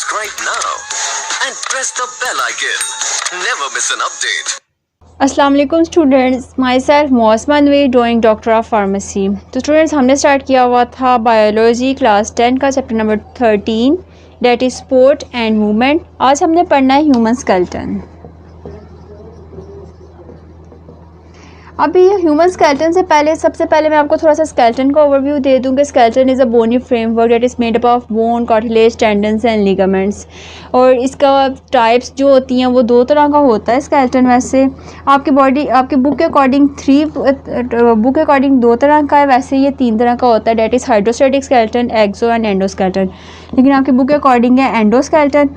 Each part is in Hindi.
Subscribe now and press the bell icon. Never miss an update. अस्सलाम वालेकुम स्टूडेंट्स, माई सेल्फ मौसमा नवी ड्राइंग डॉक्टर ऑफ फार्मेसी। तो स्टूडेंट्स, हमने स्टार्ट किया हुआ था बायोलॉजी क्लास 10 का chapter number 13 that is sport and movement. आज हमने पढ़ना है ह्यूमन स्केलेटन। अभी ह्यूमन स्केलेटन से पहले सबसे पहले मैं आपको थोड़ा सा स्केलेटन का ओवरव्यू दे दूँ कि skeleton is a bony framework that is made up of bone, cartilage, tendons and ligaments. और इसका टाइप्स जो होती हैं वो दो तरह का होता है स्केलेटन। वैसे आपकी बॉडी आपके बुक के अकॉर्डिंग दो तरह का है, वैसे ये तीन तरह का होता है that is hydrostatic skeleton, exo and endoskeleton. लेकिन आपकी बुक के अकॉर्डिंग है एंडोस्केलेटन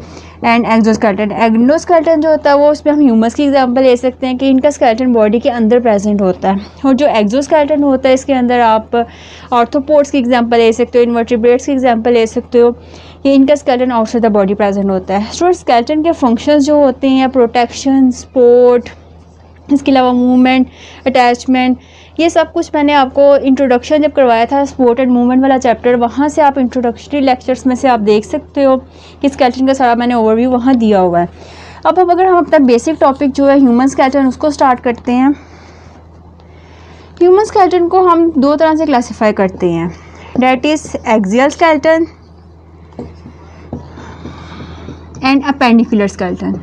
एंड एक्सोस्केलेटन। एंडोस्केलेटन जो होता है वो उसमें हम ह्यूमस की एग्जांपल ले सकते हैं कि इनका स्केलेटन बॉडी के अंदर प्रेजेंट होता है। और जो एक्सोस्केलेटन होता है इसके अंदर आप आर्थ्रोपोड्स की एग्जांपल ले सकते हो, इन्वर्टिब्रेट्स की एग्जांपल ले सकते हो कि इनका skeleton outside the body present होता है। स्टूडेंट, स्केलेटन के फंक्शंस जो होते हैं प्रोटेक्शन, सपोर्ट, इसके अलावा मूवमेंट, अटैचमेंट, ये सब कुछ मैंने आपको इंट्रोडक्शन जब करवाया था स्पोर्ट एंड मूवमेंट वाला चैप्टर, वहाँ से आप इंट्रोडक्टरी लेक्चर्स में से आप देख सकते हो कि स्केलेटन का सारा मैंने ओवरव्यू वहाँ दिया हुआ है। अब अगर हम अपना बेसिक टॉपिक जो है ह्यूमन स्केलेटन उसको स्टार्ट करते हैं। ह्यूमन स्केलेटन को हम दो तरह से क्लासीफाई करते हैं that is axial skeleton and appendicular skeleton.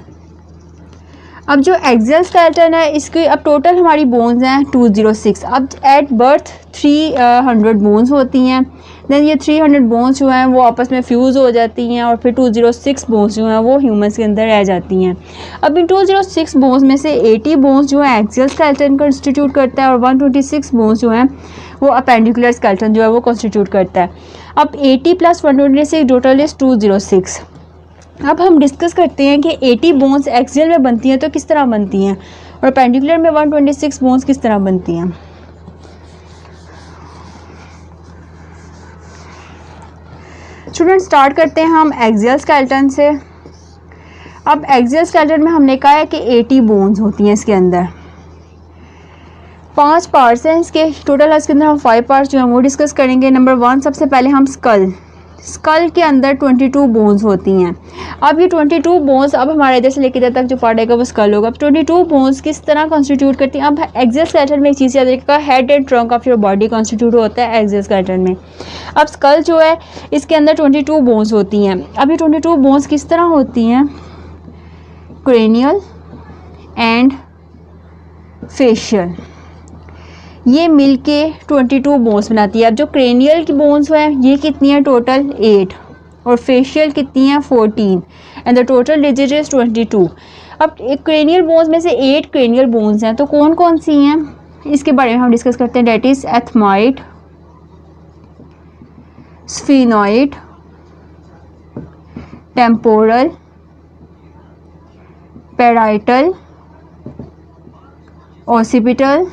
अब जो एक्सियल स्केलेटन है इसकी अब टोटल हमारी बोन्स हैं 206। अब एट बर्थ 300 बोन्स होती हैं, देन ये 300 बोन्स जो हैं वो आपस में फ्यूज़ हो जाती हैं और फिर 206 बोन्स जो हैं वो ह्यूमंस के अंदर रह जाती हैं। अब इन 206 बोन्स में से 80 बोन्स जो है एक्सियल स्केलेटन कंस्टिट्यूट करता है और 126 बोन्स जो हैं वो अपेंडिकुलर स्केलेटन जो है वो कंस्टिट्यूट करता है। अब 80 + 126 टोटल इज़ 206। अब हम डिस्कस करते हैं कि 80 बोन्स एक्सियल में बनती हैं तो किस तरह बनती हैं और पेंडिकुलर में 126 बोन्स किस तरह बनती हैं। स्टूडेंट, स्टार्ट करते हैं हम एक्सियल स्केलेटन से। अब एक्सियल स्केलेटन में हमने कहा है कि 80 बोन्स होती हैं इसके अंदर। 5 पार्ट्स हैं इसके टोटल। इसके अंदर हम 5 पार्ट्स जो हैं वो डिस्कस करेंगे। नंबर 1 सबसे पहले हम स्कल के अंदर 22 बोन्स होती हैं। अब ये 22 बोन्स अब हमारे इधर से लेकर इधर तक जो पार्ट आएगा वो स्कल होगा। अब 22 बोन्स किस तरह कंस्टिट्यूट करती हैं। अब एक्सियल स्केलेटन में एक चीज़ याद रखिएगा, head and trunk of your body constitute होता है एक्सियल स्केलेटन में। अब स्कल जो है इसके अंदर 22 बोन्स होती हैं। अब ये 22 बोन्स किस तरह होती हैं, क्रेनियल एंड फेशियल, ये मिलके 22 बोन्स बनाती है। अब जो क्रेनियल की बोन्स हैं ये कितनी है टोटल 8 और फेशियल कितनी है 14 and the total digit is 22। अब क्रेनियल बोन्स में से 8 क्रेनियल बोन्स हैं तो कौन कौन सी हैं इसके बारे में हम डिस्कस करते हैं that is ethmoid, sphenoid, temporal, parietal, occipital,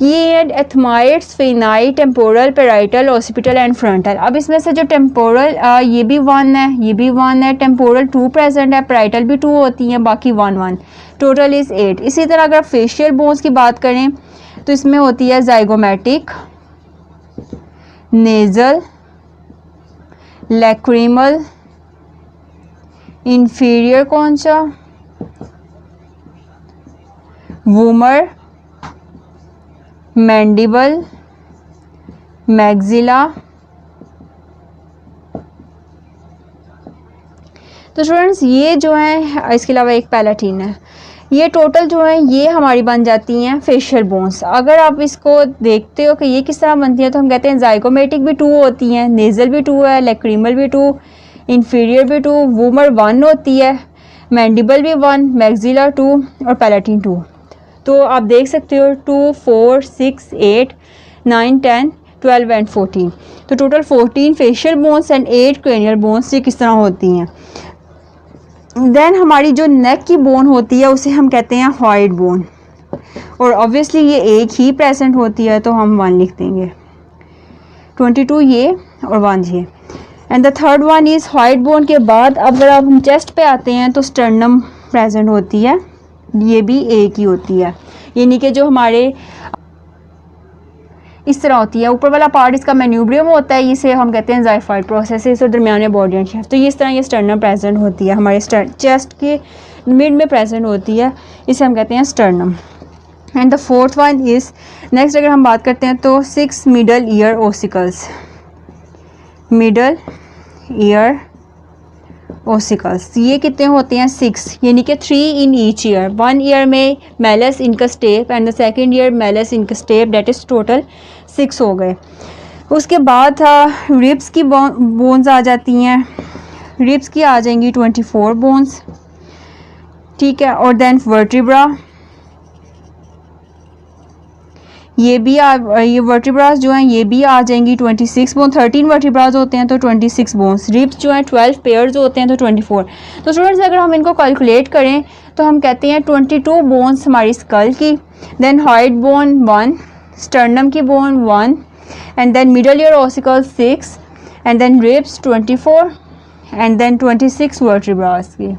ये ethmoid, sphenoid, temporal, parietal, occipital and frontal. अब इसमें से जो टेम्पोरल ये भी 1 है, ये भी 1 है, टेम्पोरल 2 प्रेजेंट है, पैराइटल भी 2 होती हैं, बाकी 1 टोटल इज़ 8। इसी तरह अगर फेशियल बोन्स की बात करें तो इसमें होती है zygomatic, nasal, lacrimal, inferior कॉन्चा, vomer, mandible, maxilla. तो स्टूडेंट्स ये जो है इसके अलावा एक पैलाटिन है, ये टोटल जो है ये हमारी बन जाती हैं फेशियल बोन्स। अगर आप इसको देखते हो कि ये किस तरह बनती है तो हम कहते हैं जाइगोमेटिक भी 2 होती हैं, नेज़ल भी 2 है, लैक्रिमल भी 2, इंफीरियर भी 2, वूमर 1 होती है, मैंडिबल भी 1, मैग्जिला 2 और पैलाटिन 2। तो आप देख सकते हो 2, 4, 6, 8, 9, 10, 12 एंड 14। तो total 14 facial bones and 8 cranial bones ये किस तरह होती हैं। देन हमारी जो नेक की बोन होती है उसे हम कहते हैं हॉइड बोन और ऑब्वियसली ये एक ही प्रेजेंट होती है तो हम 1 लिख देंगे। 22 ये और 1 ये। And the third one is hyoid bone के बाद अगर हम चेस्ट पे आते हैं तो स्टर्नम प्रेजेंट होती है, ये भी एक ही होती है। यानी कि जो हमारे इस तरह होती है। ऊपर वाला पार्ट इसका मैन्यूब्रियम होता है, इसे हम कहते हैं ज़ाइफाइड प्रोसेसेस, और दरमियान में बॉडी एंड शेफ्ट। तो ये इस तरह ये स्टर्नम प्रेजेंट होती है हमारे चेस्ट के मिड में प्रेजेंट होती है, इसे हम कहते हैं sternum. And the fourth one is next, अगर हम बात करते हैं तो 6 middle ear ossicles, middle ear ossicles, ये कितने होते हैं 6, यानी कि 3 इन ईच ईयर। 1 ईयर में malleus incus stapes and the second ear malleus incus stapes, that is total 6 हो गए। उसके बाद रिब्स की बोन्स आ जाती हैं, रिब्स की आ जाएंगी 24 बोन्स, ठीक है। और देन वर्टिब्रा, ये वर्टिब्रास जो हैं ये भी आ जाएंगी 26 बोन। 13 वर्टिब्रास होते हैं तो 26 बोन्स। रिब्स जो हैं 12 पेयर्स होते हैं तो 24। तो स्टूडेंट्स अगर हम इनको कैलकुलेट करें तो हम कहते हैं 22 बोन्स हमारी स्कल की, देन हाइड बोन 1, स्टर्नम की bone 1, and then middle ear ossicle 6, and then ribs 24, and then 26 vertebras की।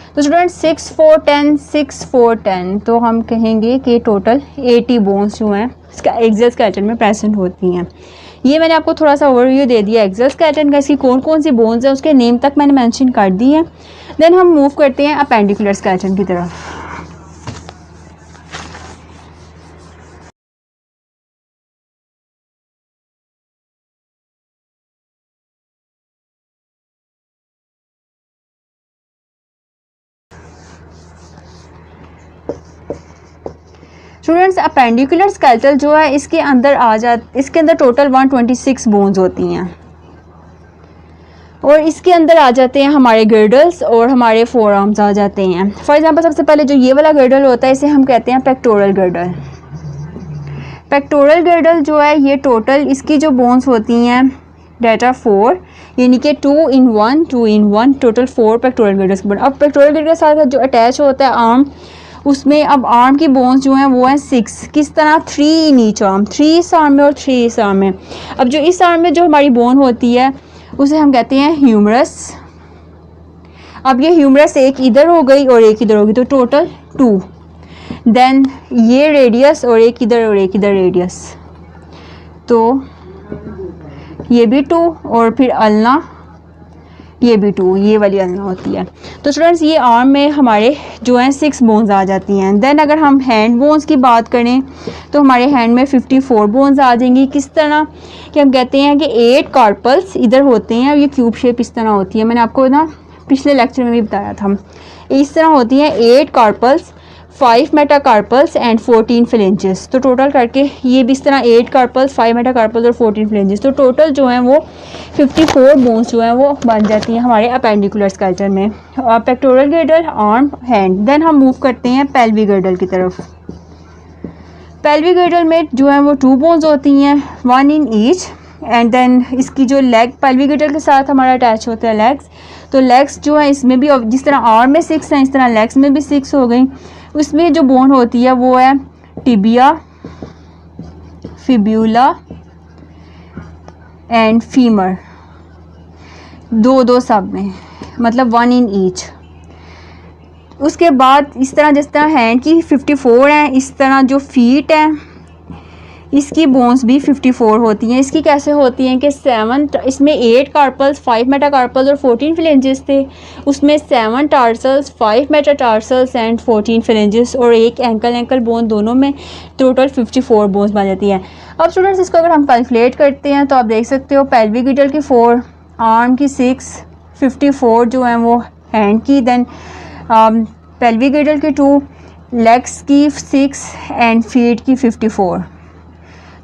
तो स्टूडेंट 6 4 10 6 4 10, तो हम कहेंगे कि टोटल 80 बोन्स जो हैं इसका एक्सियल स्केलेटन में प्रेजेंट होती हैं। ये मैंने आपको थोड़ा सा ओवरव्यू दे दिया एक्सियल स्केलेटन का, इसकी कौन कौन सी बोन्स हैं उसके नेम तक मैंने मेंशन कर दी हैं। देन हम मूव करते हैं अपेंडिकुलर स्केलेटन की तरफ। स्टूडेंट्स अपेंडिकुलर स्केलेटल जो है इसके अंदर टोटल 126 बोन्स होती हैं, और इसके अंदर आ जाते हैं हमारे गर्डल्स और हमारे फोर आर्म्स आ जाते हैं। फॉर एग्जांपल सबसे पहले जो ये वाला गर्डल होता है इसे हम कहते हैं पेक्टोरल गर्डल। पेक्टोरल गर्डल जो है ये टोटल इसकी जो बोन्स होती हैं डेटा 4, यानी कि 2 in 1 टोटल 4 पेक्टोरल गर्डल्स के बने। अब पेक्टोरल गर्डल के साथ जो अटैच होता है आर्म, उसमें अब आर्म की बोन्स जो हैं वो हैं 6, किस तरह 3 इन ईच आर्म, 3 इस आर्म में और 3 इस आर्म में। अब जो इस आर्म में जो हमारी बोन होती है उसे हम कहते हैं ह्यूमरस। अब ये ह्यूमरस एक इधर हो गई और एक इधर होगी तो टोटल 2। देन ये रेडियस और एक इधर रेडियस, तो ये भी 2, और फिर अल्ना ये भी 2, ये वाली अल्ना होती है। तो स्टूडेंट्स ये आर्म में हमारे जो हैं 6 बोन्स आ जाती हैं। देन अगर हम हैंड बोन्स की बात करें तो हमारे हैंड में 54 बोन्स आ जाएंगी। किस तरह कि हम कहते हैं कि 8 कार्पल्स इधर होते हैं और ये क्यूब शेप इस तरह होती है। मैंने आपको ना पिछले लेक्चर में भी बताया था, इस तरह होती हैं 8 कार्पल्स, 5 मेटाकार्पल्स एंड 14 फ्लेंजेस। तो टोटल करके ये भी इस तरह 8 कार्पल्स, 5 मेटाकार्पल्स और 14 फ्लेंजेस, तो टोटल जो हैं वो 54 बोन्स जो हैं वो बन जाती हैं हमारे अपेंडिकुलर स्केलेटन में। Pectoral girdle, arm, hand. Then हम मूव करते हैं पेल्विक गर्डल की तरफ। पेल्विक गर्डल में जो है वो 2 बोन्स होती हैं, 1 इन ईच, एंड देन इसकी जो लेग पेल्विक गर्डल के साथ हमारा अटैच होता है लेग्स। तो लेग्स जो है इसमें भी जिस तरह आर्म में 6 हैं इस तरह लेग्स में भी 6 हो गई। उसमें जो बोन होती है वो है टिबिया, फिब्यूला एंड फीमर, 2 सब में, मतलब 1 इन ईच। उसके बाद इस तरह जिस तरह हैंड की 54 हैं, इस तरह जो फीट हैं इसकी बोन्स भी 54 होती हैं। इसकी कैसे होती हैं कि 7, इसमें 8 कार्पल्स, 5 मेटाकार्पल्स और 14 फ्लेंजेस थे। उसमें 7 टार्सल्स, 5 मेटाटार्सल्स एंड 14 फ्लेंजेस, और एक एंकल बोन, दोनों में टोटल 54 बोन्स बन जाती हैं। अब स्टूडेंट्स इसको अगर हम कैलकुलेट करते हैं तो आप देख सकते हो पेल्विक गर्डल की 4, आर्म की 6, 54 जो हैं वो हैंड की, देन पेल्विक गर्डल की 2, लेग्स की 6 एंड फीट की 54।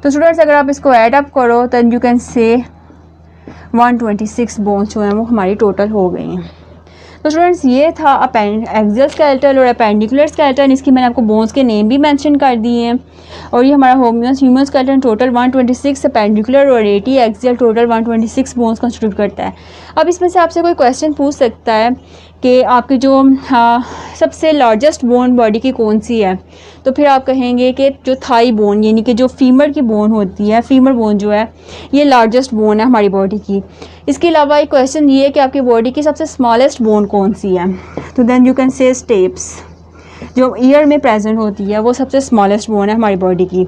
तो स्टूडेंट्स अगर आप इसको ऐड अप करो तो यू कैन से 126 बोन्स जो हैं वो हमारी टोटल हो गई हैं। तो स्टूडेंट्स ये था एक्सियल स्केलेटल और अपेंडिकुलर स्केलेटन। इसकी मैंने आपको बोन्स के नेम भी मेंशन कर दिए हैं। और ये हमारा ह्यूमन स्केलेटन टोटल 126, अपेंडिकुलर और 80 एक्सियल, टोटल 126 बोन्स कंस्टिट्यूट करता है। अब इसमें से आपसे कोई क्वेश्चन पूछ सकता है कि आपकी जो सबसे लार्जेस्ट बोन बॉडी की कौन सी है, तो फिर आप कहेंगे कि जो थाई बोन, यानी कि जो फीमर की बोन होती है, फीमर बोन जो है ये लार्जेस्ट बोन है हमारी बॉडी की। इसके अलावा एक क्वेश्चन ये है कि आपकी बॉडी की सबसे स्मॉलेस्ट बोन कौन सी है, तो then you can say stapes, जो ईयर में प्रेजेंट होती है वो सबसे स्मॉलेस्ट बोन है हमारी बॉडी की।